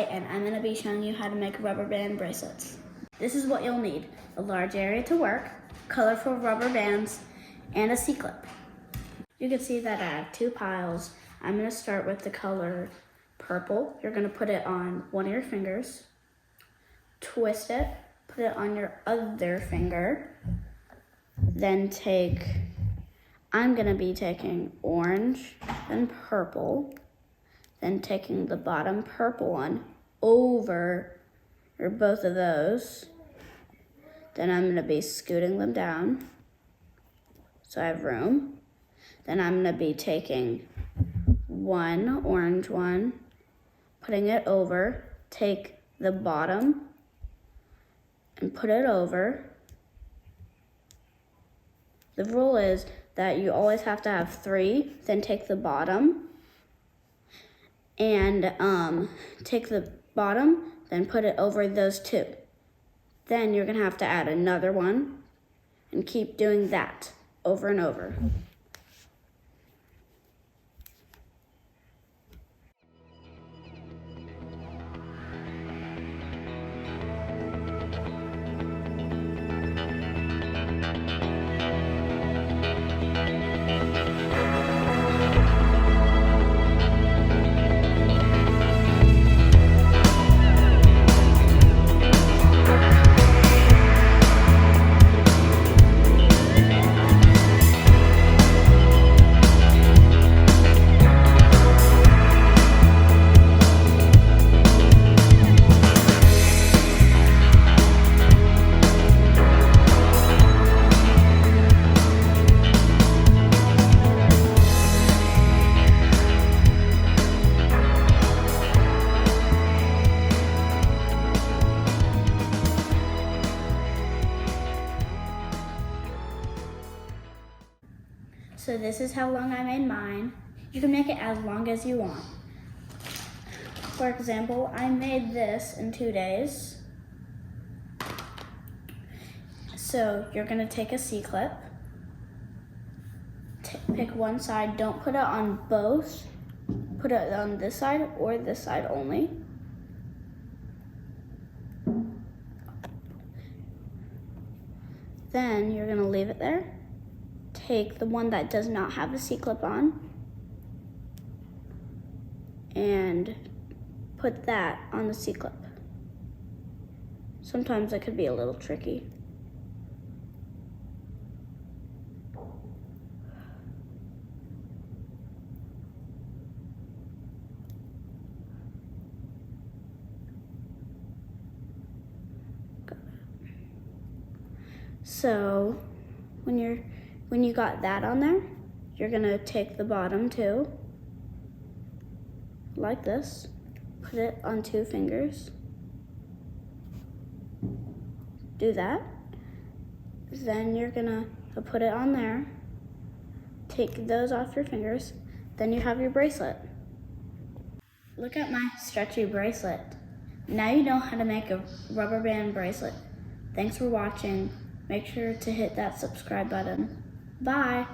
and I'm going to be showing you how to make rubber band bracelets. This is what you'll need: a large area to work, colorful rubber bands, and a C-clip. You can see that I have two piles. I'm going to start with the color purple. You're going to put it on one of your fingers, twist it, put it on your other finger, then I'm going to be taking orange and purple, then taking the bottom purple one over both of those. Then I'm going to be scooting them down so I have room. Then I'm going to be taking one orange one, putting it over, take the bottom and put it over. The rule is that you always have to have three, then take the bottom and take the bottom, then put it over those two. Then you're gonna have to add another one and keep doing that over and over. So this is how long I made mine. You can make it as long as you want. For example, I made this in 2 days. So you're gonna take a C-clip, pick one side, don't put it on both, put it on this side or this side only. Then you're gonna leave it there. Take the one that does not have a C-clip on and put that on the C-clip. Sometimes it could be a little tricky. So when you got that on there, you're gonna take the bottom too, like this, put it on 2 fingers, do that. Then you're gonna put it on there, take those off your fingers, then you have your bracelet. Look at my stretchy bracelet. Now you know how to make a rubber band bracelet. Thanks for watching. Make sure to hit that subscribe button. Bye.